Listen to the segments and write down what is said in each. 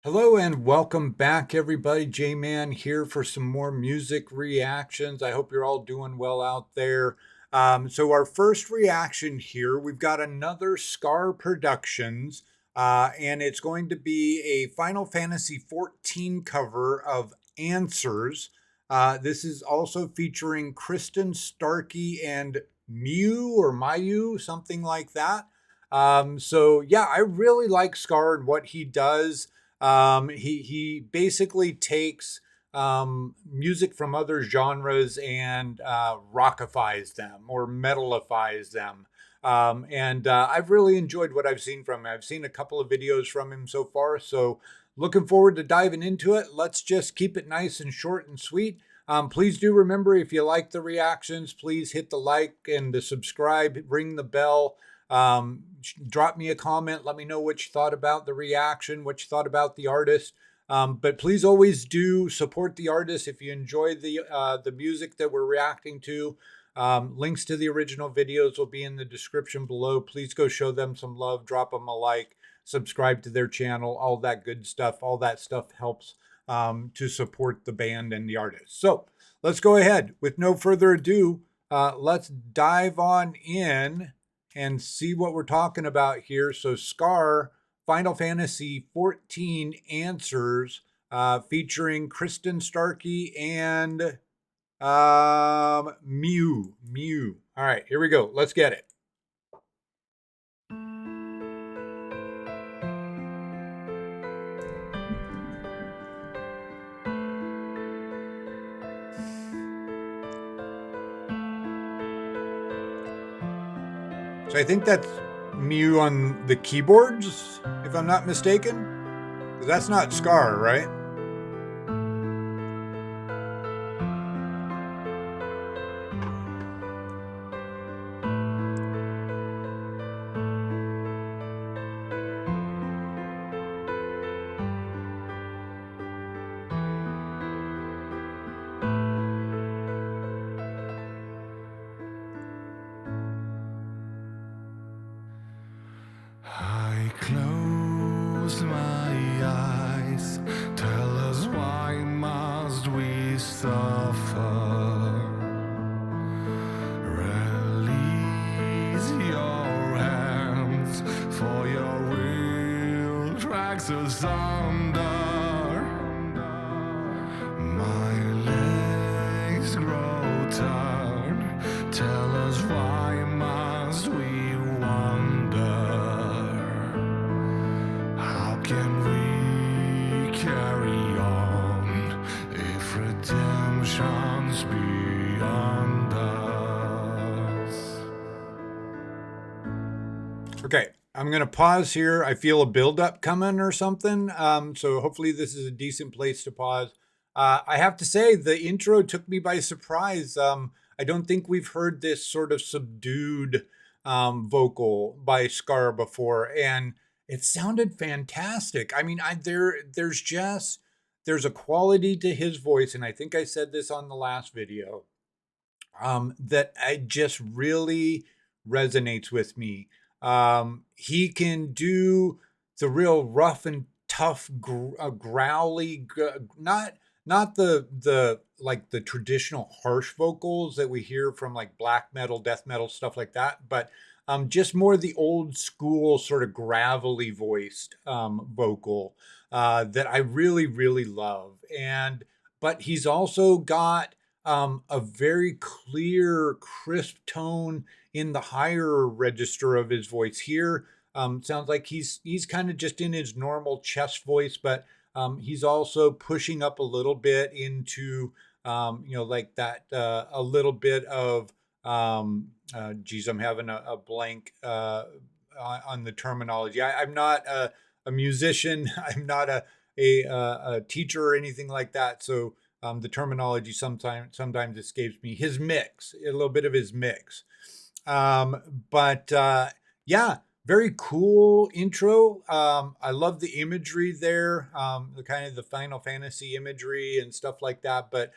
Hello and welcome back, everybody. J-Man here for some more music reactions. I hope you're all doing well out there. So our first reaction here, we've got another Skar Productions, and it's going to be a Final Fantasy XIV cover of Answers. This is also featuring Kristin, Starkey, and Myuu, something like that. So yeah, I really like Skar and what he does. He basically takes music from other genres and rockifies them or metalifies them. And I've really enjoyed what I've seen from him. I've seen a couple of videos from him so far, so looking forward to diving into it. Let's just keep it nice and short and sweet. Please do remember, if you like the reactions, please hit the like and the subscribe, ring the bell. Drop me a comment. Let me know what you thought about the reaction, what you thought about the artist. But please always do support the artist if you enjoy the music that we're reacting to. Links to the original videos will be in the description below. Please go show them some love, drop them a like, subscribe to their channel, all that good stuff. All that stuff helps to support the band and the artist. So let's go ahead. With no further ado, let's dive on in and see what we're talking about here. So Skar, Final Fantasy XIV Answers, featuring Kristin, Starkey, and Myuu. All right, here we go. Let's get it. So I think that's Myuu on the keyboards, if I'm not mistaken. 'Cause that's not Skar, right? I close my eyes. Tell us, why must we suffer? Release your hands, for your will drags us under. My legs grow tired. Tell us, why must we wonder? How can we carry on if redemption's beyond us? Okay, I'm going to pause here. I feel a buildup coming or something. So hopefully this is a decent place to pause. I have to say, the intro took me by surprise. I don't think we've heard this sort of subdued vocal by Skar before, and it sounded fantastic. I mean, there's a quality to his voice, and I think I said this on the last video, that I just really resonates with me. He can do the real rough and tough, growly, not the like the traditional harsh vocals that we hear from like black metal, death metal, stuff like that, but just more the old school sort of gravelly voiced vocal that I really, really love. And but he's also got a very clear, crisp tone in the higher register of his voice here. Sounds like he's kind of just in his normal chest voice, but he's also pushing up a little bit into like that a little bit of geez, I'm having a blank on the terminology. I'm not a musician. I'm not a teacher or anything like that. So the terminology sometimes escapes me. His mix, a little bit of his mix. But yeah, very cool intro. I love the imagery there, the kind of the Final Fantasy imagery and stuff like that. But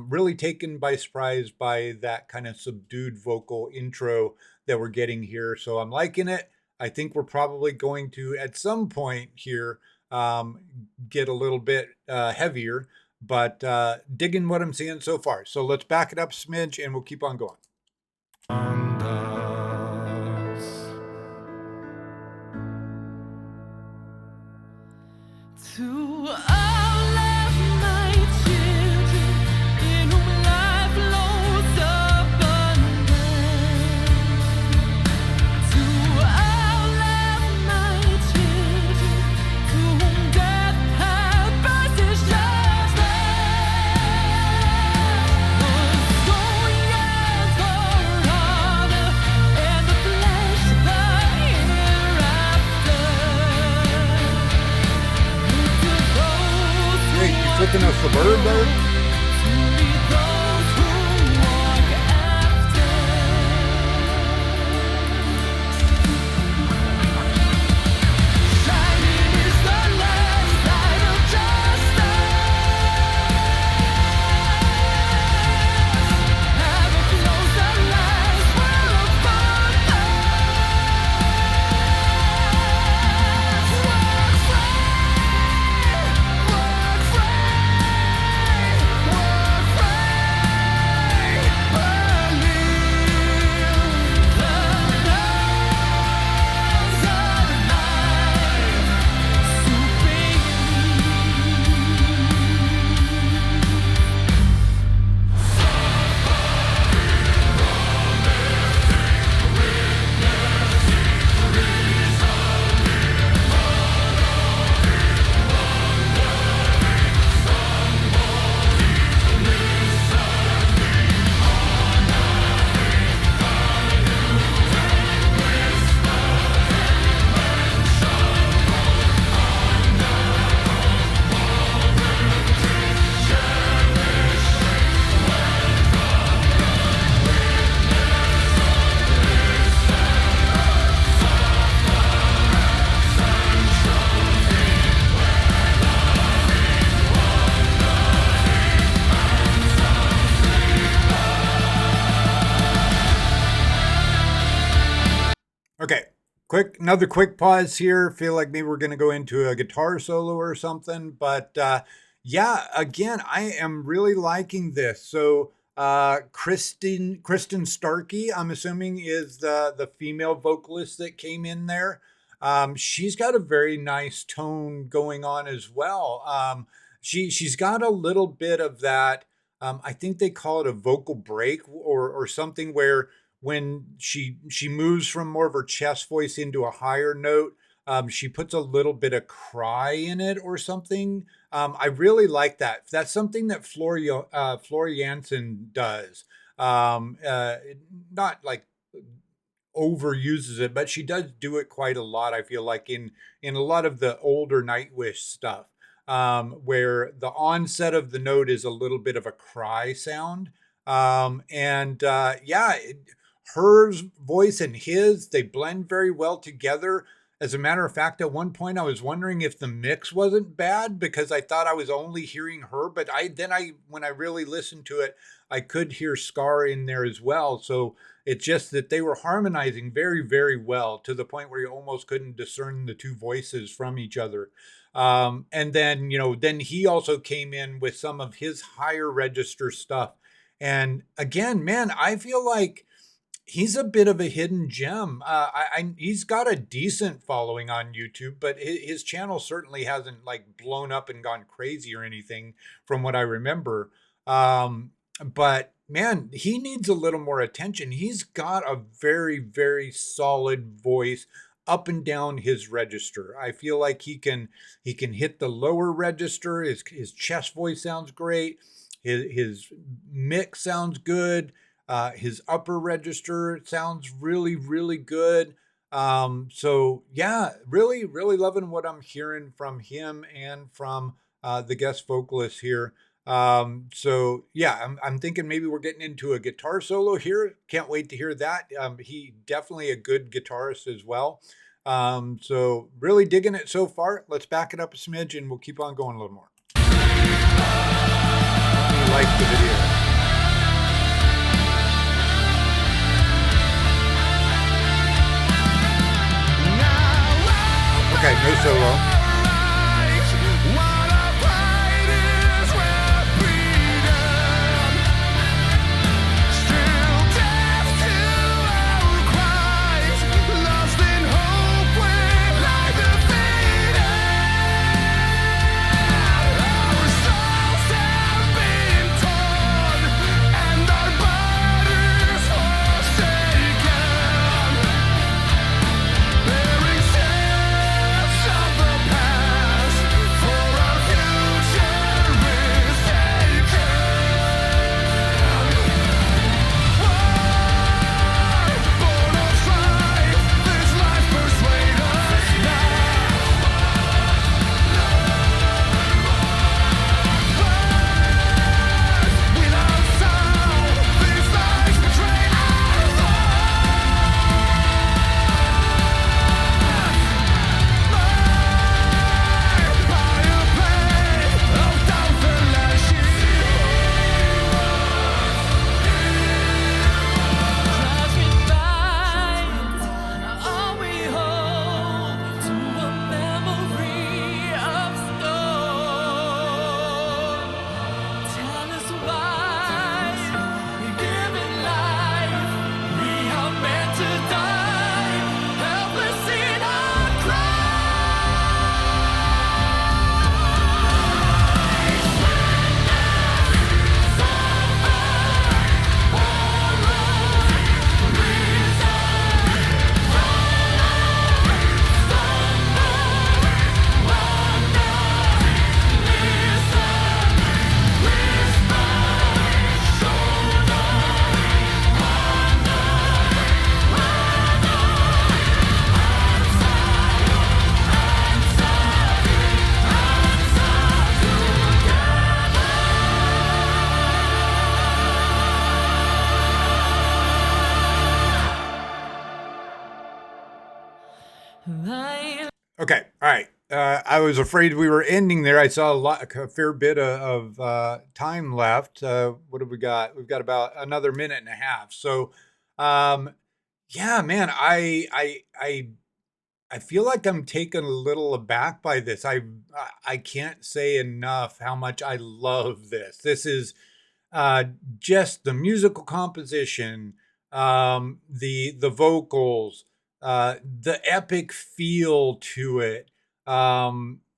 really taken by surprise by that kind of subdued vocal intro that we're getting here. So I'm liking it. I think we're probably going to, at some point here, get a little bit heavier, but digging what I'm seeing so far. So let's back it up a smidge and we'll keep on going. To all of my children, in whom life flows abundant. To all of my children, to whom death hath his judgment. The soul yearns for honor, and the flesh the hereafter. Hey, you flipping us the bird though? Okay, another quick pause here. Feel like maybe we're going to go into a guitar solo or something, but yeah, again, I am really liking this. So Kristin Starkey, I'm assuming, is the female vocalist that came in there. She's got a very nice tone going on as well. She's got a little bit of that. I think they call it a vocal break or something where when she moves from more of her chest voice into a higher note, she puts a little bit of cry in it or something. I really like that. That's something that Floor Jansen does. Not like overuses it, but she does do it quite a lot. I feel like in a lot of the older Nightwish stuff, where the onset of the note is a little bit of a cry sound. Her voice and his, they blend very well together. As a matter of fact, at one point I was wondering if the mix wasn't bad because I thought I was only hearing her, but when I really listened to it, I could hear Skar in there as well. So it's just that they were harmonizing very, very well to the point where you almost couldn't discern the two voices from each other. And then, then he also came in with some of his higher register stuff. And again, man, I feel like he's a bit of a hidden gem. He's got a decent following on YouTube, but his channel certainly hasn't like blown up and gone crazy or anything from what I remember. But man, he needs a little more attention. He's got a very, very solid voice up and down his register. I feel like he can hit the lower register. His chest voice sounds great. His mix sounds good. His upper register sounds really, really good. So yeah, really, really loving what I'm hearing from him and from the guest vocalist here. So yeah, I'm thinking maybe we're getting into a guitar solo here. Can't wait to hear that. He definitely a good guitarist as well. So really digging it so far. Let's back it up a smidge and we'll keep on going a little more. Like the video. Okay, no solo. I was afraid we were ending there. I saw a fair bit time left. What have we got? We've got about another minute and a half. So, um, yeah, man, I feel like I'm taken a little aback by this. I can't say enough how much I love this. This is uh, just the musical composition, the vocals, the epic feel to it.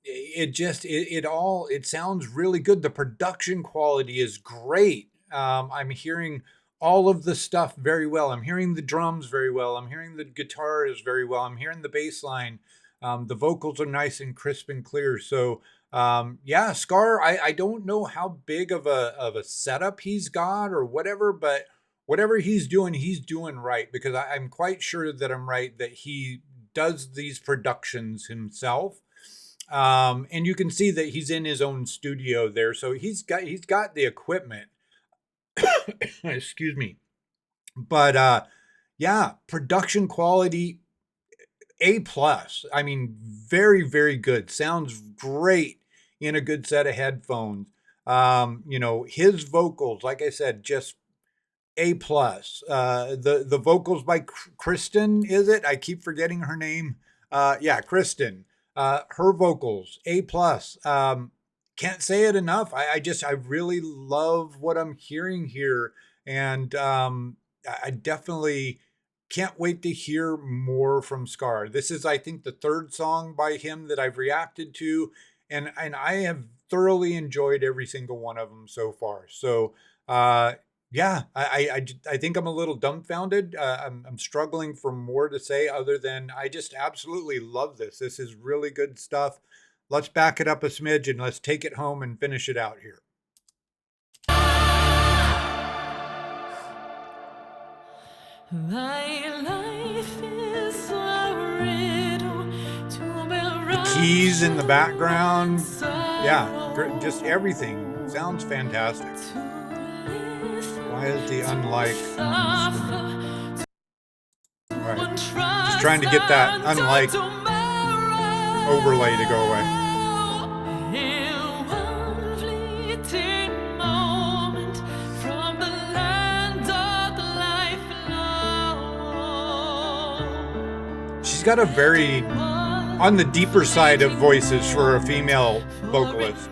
It sounds really good. The production quality is great. I'm hearing all of the stuff very well. I'm hearing the drums very well. I'm hearing the guitars very well. I'm hearing the bass line. The vocals are nice and crisp and clear. So yeah, Skar, I don't know how big of a setup he's got or whatever, but whatever he's doing right because I'm quite sure that I'm right that he does these productions himself. And you can see that he's in his own studio there, so he's got the equipment. Excuse me. But yeah, production quality A plus. I mean, very, very good. Sounds great in a good set of headphones. His vocals, like I said, just A plus. The vocals by Kristin, is it? I keep forgetting her name. Yeah, Kristin. Her vocals A plus. Can't say it enough. I really love what I'm hearing here, and I definitely can't wait to hear more from Skar. This is, I think, the third song by him that I've reacted to, and I have thoroughly enjoyed every single one of them so far. So, yeah, I think I'm a little dumbfounded. I'm struggling for more to say other than I just absolutely love this. This is really good stuff. Let's back it up a smidge and let's take it home and finish it out here. My life is a riddle to be The keys in the background, yeah, sorrow, just everything sounds fantastic. to live Why is the unlike on the screen? suffer, All right, one just trying to get that trust unlike tomorrow. overlay to go away. In one fleeting moment from the land of life alone. She's got a very on the deeper side of voices for a female vocalist.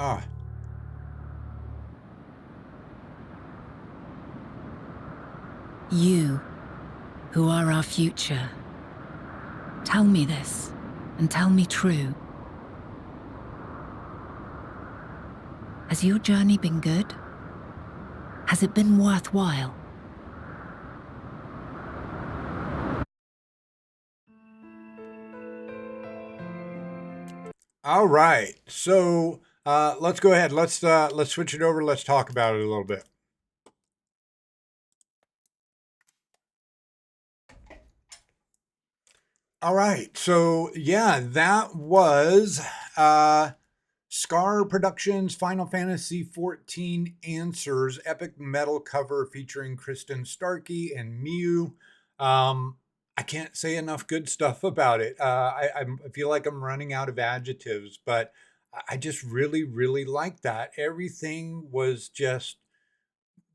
Ah, You, who are our future, tell me this, and tell me true. Has your journey been good? Has it been worthwhile? all right. So let's go ahead. Let's switch it over. Let's talk about it a little bit. All right. So yeah, that was Skar Productions Final Fantasy XIV Answers epic metal cover featuring Kristin, Starkey, and Myuu. I can't say enough good stuff about it. I feel like I'm running out of adjectives, but I just really, really like that. Everything was just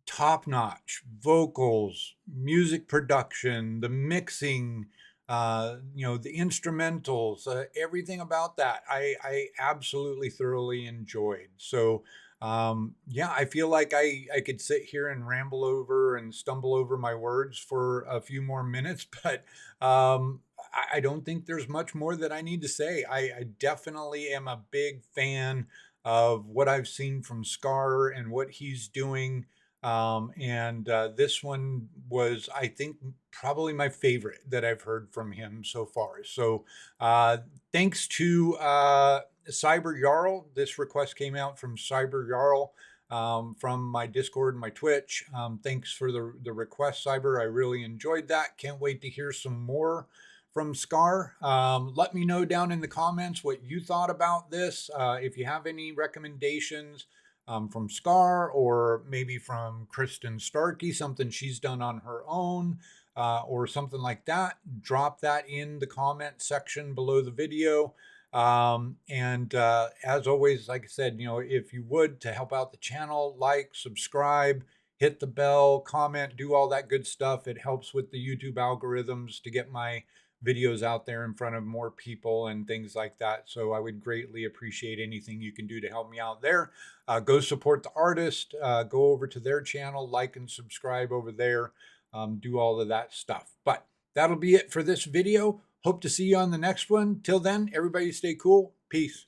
top notch vocals, music production, the mixing, the instrumentals, everything about that. I absolutely thoroughly enjoyed. So, yeah, I feel like I could sit here and ramble over and stumble over my words for a few more minutes, but I don't think there's much more that I need to say. I definitely am a big fan of what I've seen from Skar and what he's doing. And this one was, I think, probably my favorite that I've heard from him so far. So thanks to Cyber Jarl. This request came out from Cyber Jarl. from my Discord and my Twitch. Thanks for the request, Cyber. I really enjoyed that. Can't wait to hear some more from Skar. Let me know down in the comments what you thought about this. If you have any recommendations from Skar, or maybe from Kristin Starkey, something she's done on her own, or something like that, drop that in the comment section below the video. As always, like I said, if you would, to help out the channel, like, subscribe, hit the bell, comment, do all that good stuff. It helps with the YouTube algorithms to get my videos out there in front of more people and things like that. So I would greatly appreciate anything you can do to help me out there. Go support the artist, go over to their channel, like and subscribe over there, do all of that stuff. But that'll be it for this video. Hope to see you on the next one. Till then, everybody stay cool. Peace.